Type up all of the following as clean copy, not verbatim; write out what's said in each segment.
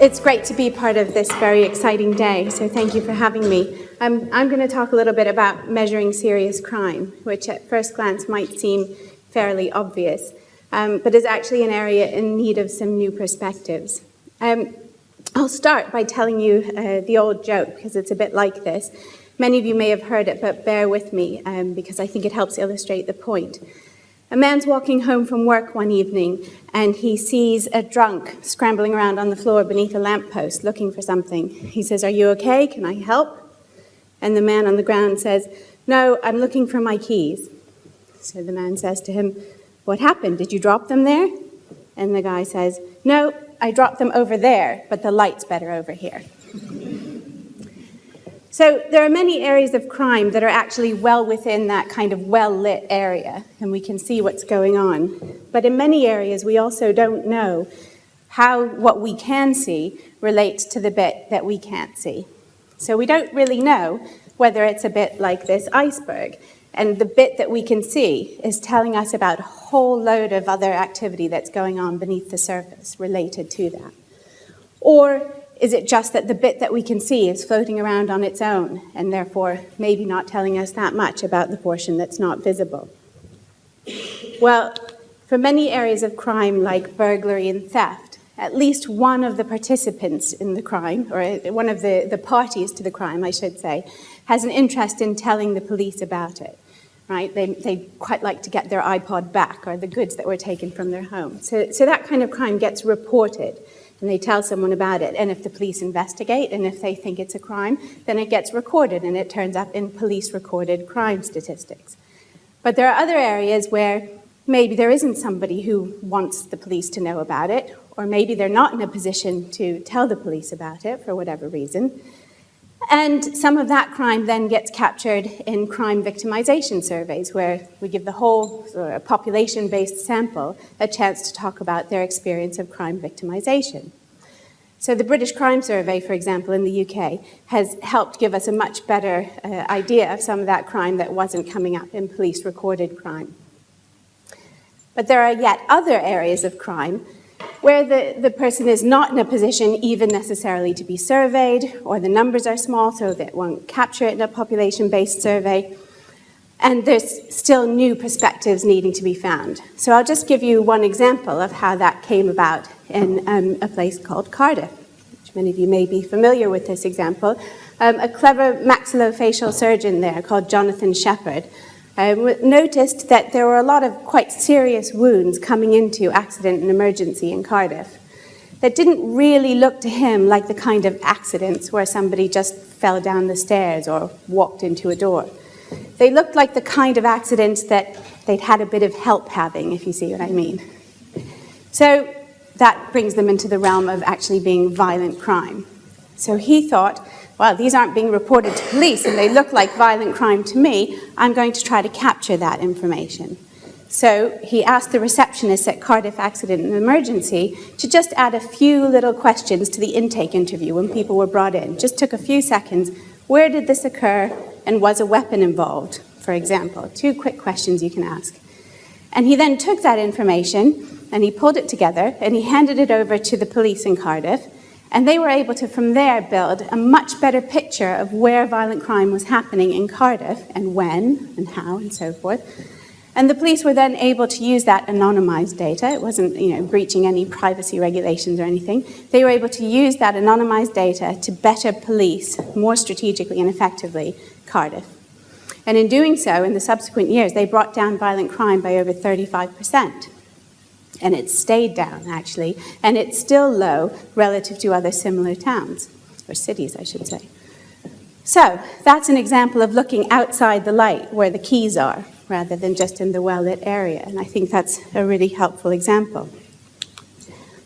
it's great to be part of this very exciting day, so thank you for having me. I'm going to talk a little bit about measuring serious crime, which at first glance might seem fairly obvious, but is actually an area in need of some new perspectives. I'll start by telling you the old joke, because it's a bit like this. Many of you may have heard it, but bear with me, because I think it helps illustrate the point. A man's walking home from work one evening, and he sees a drunk scrambling around on the floor beneath a lamppost looking for something. He says, "Are you okay? Can I help?" And the man on the ground says, "No, I'm looking for my keys." So the man says to him, "What happened? Did you drop them there?" And the guy says, "No, I dropped them over there, but the light's better over here." So there are many areas of crime that are actually well within that kind of well-lit area, and we can see what's going on. But in many areas, we also don't know how what we can see relates to the bit that we can't see. So we don't really know whether it's a bit like this iceberg, and the bit that we can see is telling us about a whole load of other activity that's going on beneath the surface related to that. Or is it just that the bit that we can see is floating around on its own, and therefore maybe not telling us that much about the portion that's not visible? Well, for many areas of crime like burglary and theft, at least one of the participants in the crime, or one of the parties to the crime, I should say, has an interest in telling the police about it, right? They quite like to get their iPod back, or the goods that were taken from their home. So that kind of crime gets reported, and they tell someone about it. And if the police investigate, and if they think it's a crime, then it gets recorded, and it turns up in police-recorded crime statistics. But there are other areas where maybe there isn't somebody who wants the police to know about it, or maybe they're not in a position to tell the police about it for whatever reason. And some of that crime then gets captured in crime victimization surveys, where we give the whole sort of population-based sample a chance to talk about their experience of crime victimization. So the British Crime Survey, for example, in the UK, has helped give us a much better idea of some of that crime that wasn't coming up in police-recorded crime. But there are yet other areas of crime where the person is not in a position even necessarily to be surveyed, or the numbers are small so that won't capture it in a population-based survey, and there's still new perspectives needing to be found. So I'll just give you one example of how that came about in a place called Cardiff, which many of you may be familiar with this example. A clever maxillofacial surgeon there called Jonathan Shepherd noticed that there were a lot of quite serious wounds coming into accident and emergency in Cardiff that didn't really look to him like the kind of accidents where somebody just fell down the stairs or walked into a door. They looked like the kind of accidents that they'd had a bit of help having, if you see what I mean. So that brings them into the realm of actually being violent crime. So he thought, well, these aren't being reported to police and they look like violent crime to me. I'm going to try to capture that information. So he asked the receptionist at Cardiff Accident and Emergency to just add a few little questions to the intake interview when people were brought in. Just took a few seconds. Where did this occur, and was a weapon involved, for example? 2 quick questions you can ask. And he then took that information and he pulled it together and he handed it over to the police in Cardiff. And they were able to, from there, build a much better picture of where violent crime was happening in Cardiff, and when, and how, and so forth. And the police were then able to use that anonymized data. It wasn't, breaching any privacy regulations or anything. They were able to use that anonymized data to better police, more strategically and effectively, Cardiff. And in doing so, in the subsequent years, they brought down violent crime by over 35%. And it stayed down, actually, and it's still low relative to other similar towns, or cities, I should say. So that's an example of looking outside the light where the keys are, rather than just in the well-lit area, and I think that's a really helpful example.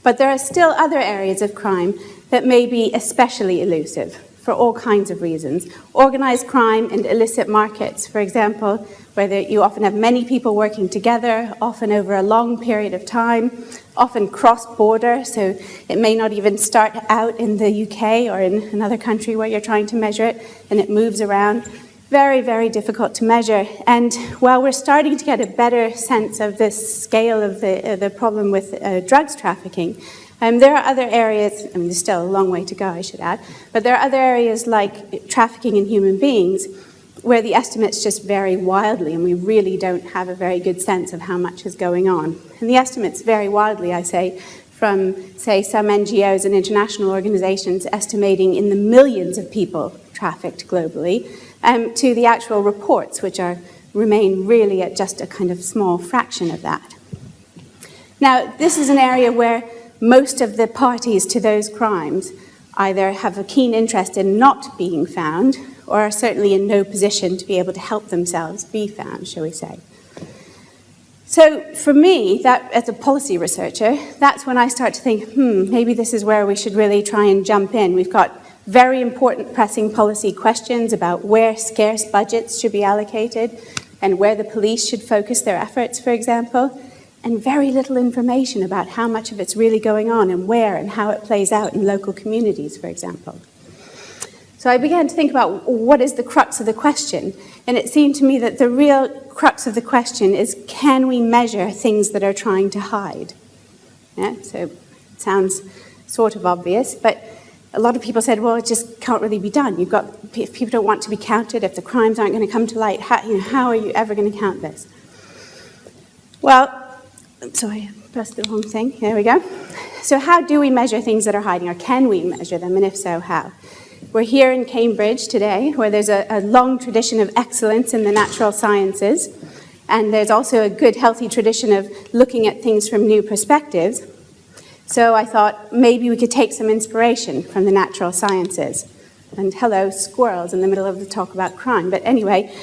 But there are still other areas of crime that may be especially elusive, for all kinds of reasons. Organized crime and illicit markets, for example, where you often have many people working together, often over a long period of time, often cross-border, so it may not even start out in the UK or in another country where you're trying to measure it, and it moves around. Very, very difficult to measure. And while we're starting to get a better sense of the scale of the problem with drugs trafficking, There are other areas, I mean, there's still a long way to go, I should add, but there are other areas like trafficking in human beings where the estimates just vary wildly, and we really don't have a very good sense of how much is going on. And the estimates vary wildly, I say, from, say, some NGOs and international organizations estimating in the millions of people trafficked globally, to the actual reports, which remain really at just a kind of small fraction of that. Now, this is an area where most of the parties to those crimes either have a keen interest in not being found or are certainly in no position to be able to help themselves be found, shall we say. So for me, that, as a policy researcher, that's when I start to think, maybe this is where we should really try and jump in. We've got very important pressing policy questions about where scarce budgets should be allocated and where the police should focus their efforts, for example, and very little information about how much of it's really going on and where and how it plays out in local communities, for example. So I began to think about what is the crux of the question, and it seemed to me that the real crux of the question is, can we measure things that are trying to hide? Yeah, so it sounds sort of obvious, but a lot of people said, well, it just can't really be done. If people don't want to be counted, if the crimes aren't going to come to light, how are you ever going to count this? Well, sorry, I pressed the wrong thing. There we go. So how do we measure things that are hiding, or can we measure them, and if so, how? We're here in Cambridge today, where there's a long tradition of excellence in the natural sciences, and there's also a good, healthy tradition of looking at things from new perspectives. So I thought maybe we could take some inspiration from the natural sciences. And hello, squirrels in the middle of the talk about crime. But anyway,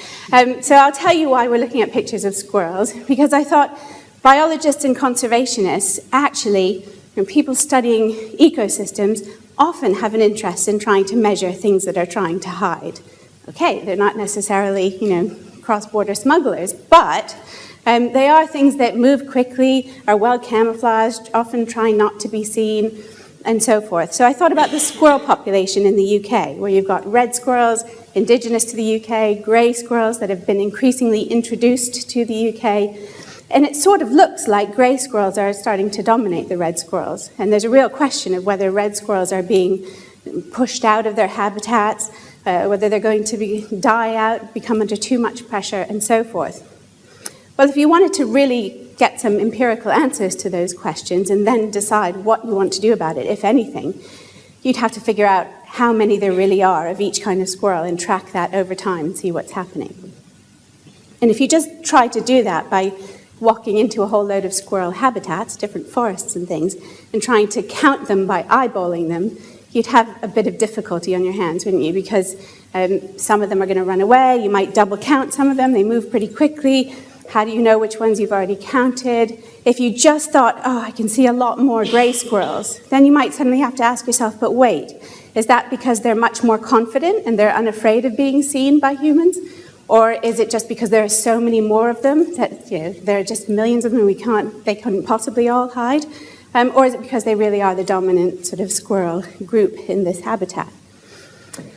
so I'll tell you why we're looking at pictures of squirrels, because I thought biologists and conservationists actually, and people studying ecosystems, often have an interest in trying to measure things that are trying to hide. Okay, they're not necessarily, cross-border smugglers, but they are things that move quickly, are well camouflaged, often try not to be seen, and so forth. So I thought about the squirrel population in the UK, where you've got red squirrels, indigenous to the UK, grey squirrels that have been increasingly introduced to the UK, and it sort of looks like grey squirrels are starting to dominate the red squirrels. And there's a real question of whether red squirrels are being pushed out of their habitats, whether they're going to die out, become under too much pressure, and so forth. Well, if you wanted to really get some empirical answers to those questions and then decide what you want to do about it, if anything, you'd have to figure out how many there really are of each kind of squirrel and track that over time and see what's happening. And if you just try to do that by walking into a whole load of squirrel habitats, different forests and things, and trying to count them by eyeballing them, you'd have a bit of difficulty on your hands, wouldn't you? Because some of them are going to run away. You might double count some of them. They move pretty quickly. How do you know which ones you've already counted? If you just thought, I can see a lot more grey squirrels, then you might suddenly have to ask yourself, but wait, is that because they're much more confident and they're unafraid of being seen by humans? Or is it just because there are so many more of them that there are just millions of them and they couldn't possibly all hide? Or is it because they really are the dominant sort of squirrel group in this habitat?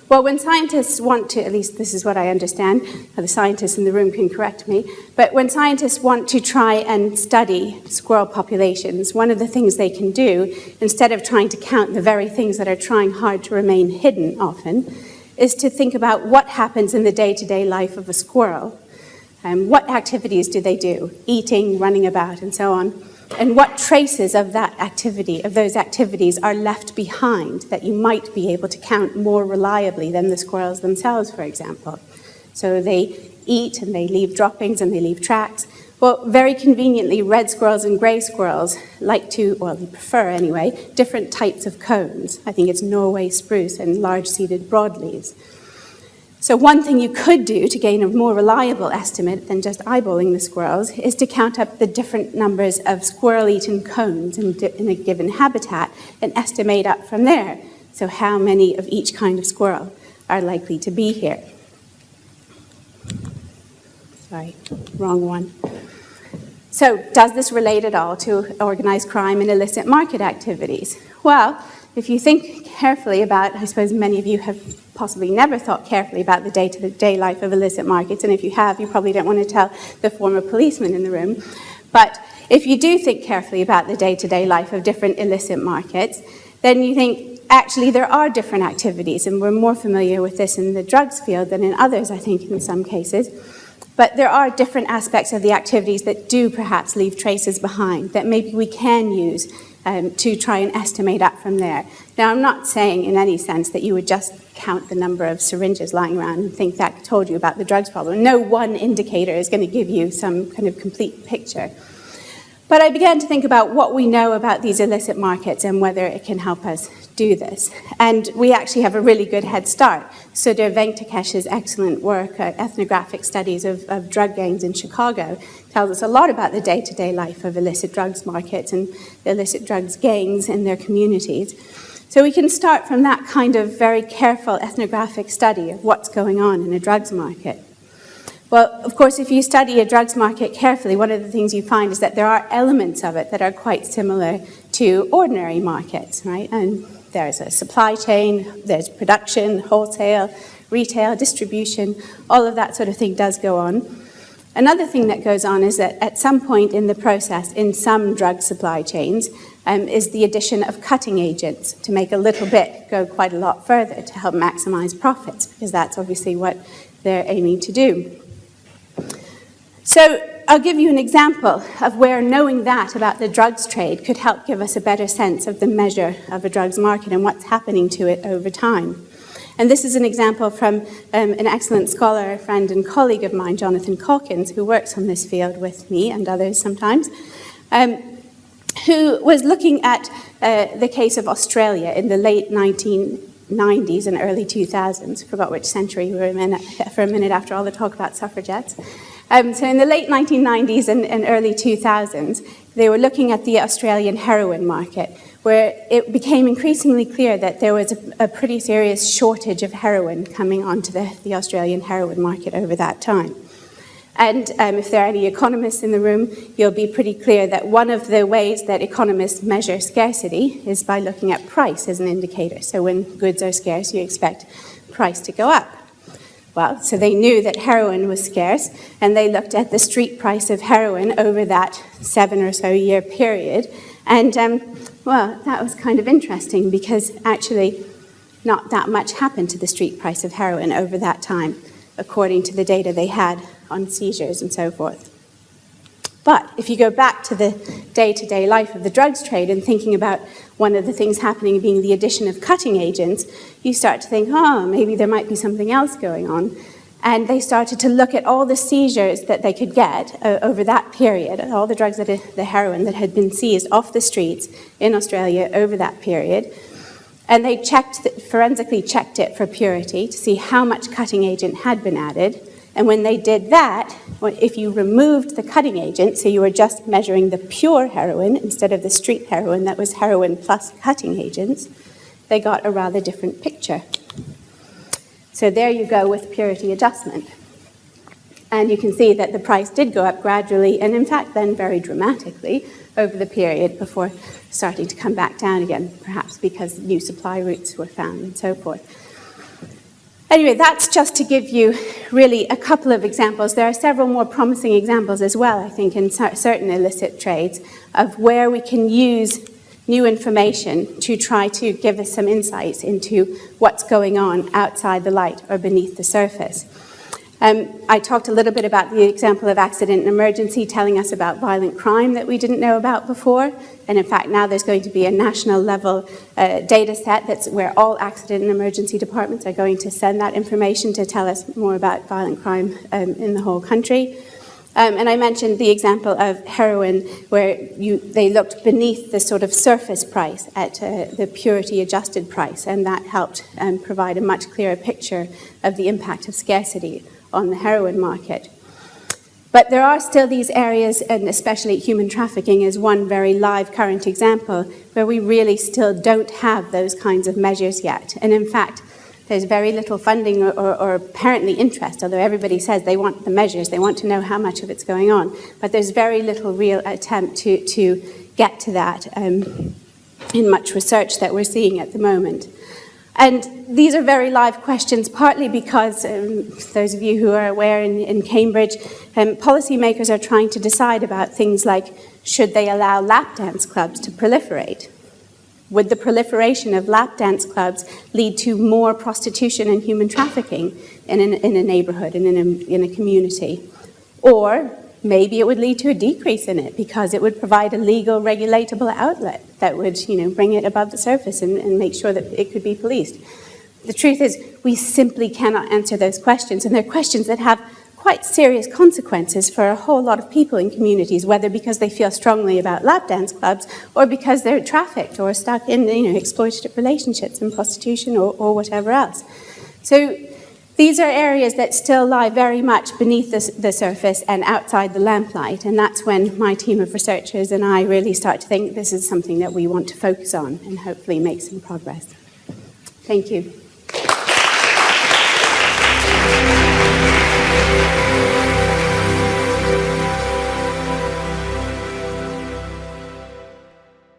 Well, when scientists want to, at least this is what I understand, the scientists in the room can correct me, but when scientists want to try and study squirrel populations, one of the things they can do, instead of trying to count the very things that are trying hard to remain hidden often, is to think about what happens in the day-to-day life of a squirrel. What activities do they do? Eating, running about, and so on. And what traces of that activity, of those activities, are left behind that you might be able to count more reliably than the squirrels themselves, for example. So they eat and they leave droppings and they leave tracks. Well, very conveniently, red squirrels and grey squirrels like to, well, they prefer anyway, different types of cones. I think it's Norway spruce and large-seeded broadleaves. So one thing you could do to gain a more reliable estimate than just eyeballing the squirrels is to count up the different numbers of squirrel-eaten cones in a given habitat and estimate up from there. So how many of each kind of squirrel are likely to be here? Sorry, wrong one. So does this relate at all to organized crime and illicit market activities? Well, if you think carefully about, I suppose many of you have possibly never thought carefully about the day-to-day life of illicit markets, and if you have, you probably don't want to tell the former policeman in the room. But if you do think carefully about the day-to-day life of different illicit markets, then you think, actually, there are different activities, and we're more familiar with this in the drugs field than in others, I think, in some cases. But there are different aspects of the activities that do perhaps leave traces behind that maybe we can use to try and estimate up from there. Now, I'm not saying in any sense that you would just count the number of syringes lying around and think that told you about the drugs problem. No one indicator is going to give you some kind of complete picture. But I began to think about what we know about these illicit markets and whether it can help us do this. And we actually have a really good head start. Sudhir Venkatesh's excellent work, ethnographic studies of drug gangs in Chicago, tells us a lot about the day-to-day life of illicit drugs markets and illicit drugs gangs in their communities. So we can start from that kind of very careful ethnographic study of what's going on in a drugs market. Well, of course, if you study a drugs market carefully, one of the things you find is that there are elements of it that are quite similar to ordinary markets, right? And there's a supply chain, there's production, wholesale, retail, distribution, all of that sort of thing does go on. Another thing that goes on is that at some point in the process, in some drug supply chains, is the addition of cutting agents to make a little bit go quite a lot further to help maximize profits, because that's obviously what they're aiming to do. So I'll give you an example of where knowing that about the drugs trade could help give us a better sense of the measure of a drugs market and what's happening to it over time. And this is an example from an excellent scholar, friend and colleague of mine, Jonathan Calkins, who works on this field with me and others sometimes, who was looking at the case of Australia in the late 1990s and early 2000s. I forgot which century we were in for a minute after all the talk about suffragettes. So in the late 1990s and early 2000s, they were looking at the Australian heroin market, where it became increasingly clear that there was a pretty serious shortage of heroin coming onto the Australian heroin market over that time. And if there are any economists in the room, you'll be pretty clear that one of the ways that economists measure scarcity is by looking at price as an indicator. So when goods are scarce, you expect price to go up. Well, so they knew that heroin was scarce, and they looked at the street price of heroin over that 7 or so year period. And, well, that was kind of interesting because actually not that much happened to the street price of heroin over that time, according to the data they had on seizures and so forth. But if you go back to the day-to-day life of the drugs trade and thinking about one of the things happening being the addition of cutting agents, you start to think, oh, maybe there might be something else going on. And they started to look at all the seizures that they could get over that period, all the drugs, the heroin that had been seized off the streets in Australia over that period. And they forensically checked it for purity to see how much cutting agent had been added. And when they did that, if you removed the cutting agent, so you were just measuring the pure heroin instead of the street heroin that was heroin plus cutting agents, they got a rather different picture. So there you go with purity adjustment. And you can see that the price did go up gradually, and in fact then very dramatically over the period before starting to come back down again, perhaps because new supply routes were found and so forth. Anyway, that's just to give you really a couple of examples. There are several more promising examples as well, I think, in certain illicit trades of where we can use new information to try to give us some insights into what's going on outside the light or beneath the surface. I talked a little bit about the example of accident and emergency telling us about violent crime that we didn't know about before. And in fact, now there's going to be a national level data set that's where all accident and emergency departments are going to send that information to tell us more about violent crime in the whole country. And I mentioned the example of heroin where they looked beneath the sort of surface price at the purity adjusted price, and that helped provide a much clearer picture of the impact of scarcity on the heroin market. But there are still these areas, and especially human trafficking is one very live current example, where we really still don't have those kinds of measures yet. And in fact, there's very little funding or apparently interest, although everybody says they want the measures, they want to know how much of it's going on. But there's very little real attempt to get to that in much research that we're seeing at the moment. And these are very live questions, partly because, those of you who are aware in Cambridge, policymakers are trying to decide about things like, should they allow lap dance clubs to proliferate? Would the proliferation of lap dance clubs lead to more prostitution and human trafficking in a neighborhood, in a community? Or maybe it would lead to a decrease in it because it would provide a legal, regulatable outlet that would, bring it above the surface and make sure that it could be policed. The truth is, we simply cannot answer those questions, and they're questions that have quite serious consequences for a whole lot of people in communities, whether because they feel strongly about lap dance clubs or because they're trafficked or stuck in, exploitative relationships and prostitution or whatever else. So these are areas that still lie very much beneath the surface and outside the lamplight, and that's when my team of researchers and I really start to think this is something that we want to focus on and hopefully make some progress. Thank you.